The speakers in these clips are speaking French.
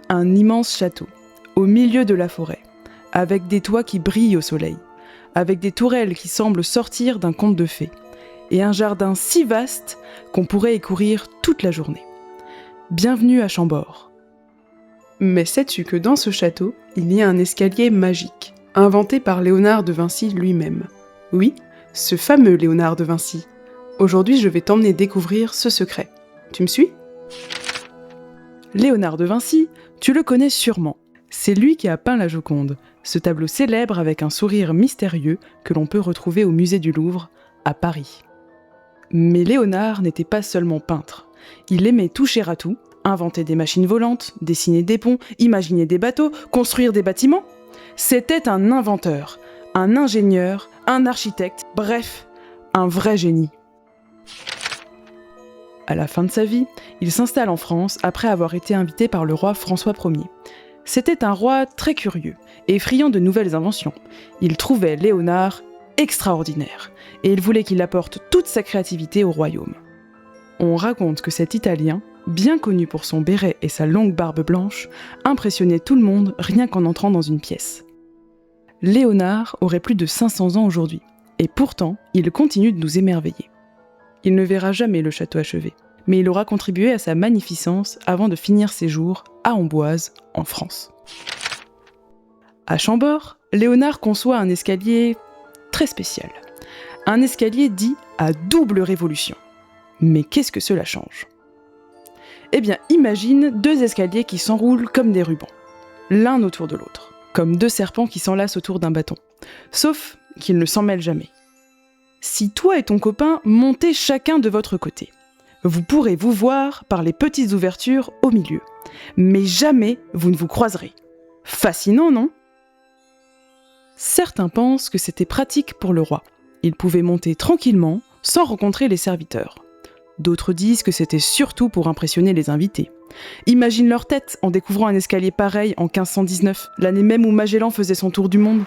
Un immense château, au milieu de la forêt, avec des toits qui brillent au soleil, avec des tourelles qui semblent sortir d'un conte de fées, et un jardin si vaste qu'on pourrait y courir toute la journée. Bienvenue à Chambord. Mais sais-tu que dans ce château, il y a un escalier magique, inventé par Léonard de Vinci lui-même. Oui, ce fameux Léonard de Vinci. Aujourd'hui, je vais t'emmener découvrir ce secret. Tu me suis ? Léonard de Vinci, tu le connais sûrement. C'est lui qui a peint la Joconde, ce tableau célèbre avec un sourire mystérieux que l'on peut retrouver au musée du Louvre, à Paris. Mais Léonard n'était pas seulement peintre. Il aimait toucher à tout, inventer des machines volantes, dessiner des ponts, imaginer des bateaux, construire des bâtiments. C'était un inventeur, un ingénieur, un architecte, bref, un vrai génie. À la fin de sa vie, il s'installe en France après avoir été invité par le roi François Ier. C'était un roi très curieux et friand de nouvelles inventions. Il trouvait Léonard extraordinaire et il voulait qu'il apporte toute sa créativité au royaume. On raconte que cet Italien, bien connu pour son béret et sa longue barbe blanche, impressionnait tout le monde rien qu'en entrant dans une pièce. Léonard aurait plus de 500 ans aujourd'hui et pourtant, il continue de nous émerveiller. Il ne verra jamais le château achevé, mais il aura contribué à sa magnificence avant de finir ses jours à Amboise, en France. À Chambord, Léonard conçoit un escalier très spécial. Un escalier dit à double révolution. Mais qu'est-ce que cela change ? Eh bien, imagine deux escaliers qui s'enroulent comme des rubans, l'un autour de l'autre, comme deux serpents qui s'enlacent autour d'un bâton. Sauf qu'ils ne s'en mêlent jamais. Si toi et ton copain montez chacun de votre côté, vous pourrez vous voir par les petites ouvertures au milieu. Mais jamais vous ne vous croiserez. Fascinant, non ? Certains pensent que c'était pratique pour le roi. Il pouvait monter tranquillement, sans rencontrer les serviteurs. D'autres disent que c'était surtout pour impressionner les invités. Imagine leur tête en découvrant un escalier pareil en 1519, l'année même où Magellan faisait son tour du monde.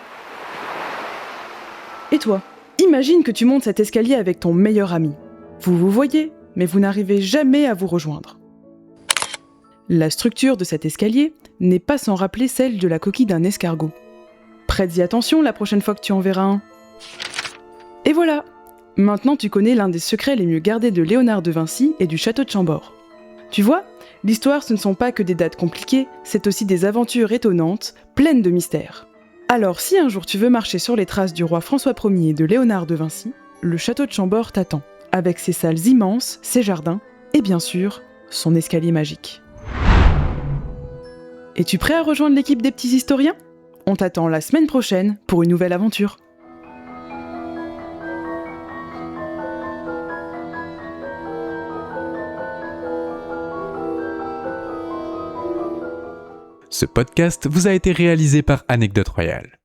Et toi ? Imagine que tu montes cet escalier avec ton meilleur ami. Vous vous voyez, mais vous n'arrivez jamais à vous rejoindre. La structure de cet escalier n'est pas sans rappeler celle de la coquille d'un escargot. Prête-y attention la prochaine fois que tu en verras un. Et voilà, maintenant tu connais l'un des secrets les mieux gardés de Léonard de Vinci et du château de Chambord. Tu vois, l'histoire ce ne sont pas que des dates compliquées, c'est aussi des aventures étonnantes, pleines de mystères. Alors si un jour tu veux marcher sur les traces du roi François Ier et de Léonard de Vinci, le château de Chambord t'attend, avec ses salles immenses, ses jardins, et bien sûr, son escalier magique. Es-tu prêt à rejoindre l'équipe des petits historiens ? On t'attend la semaine prochaine pour une nouvelle aventure. Ce podcast vous a été réalisé par Anecdote Royale.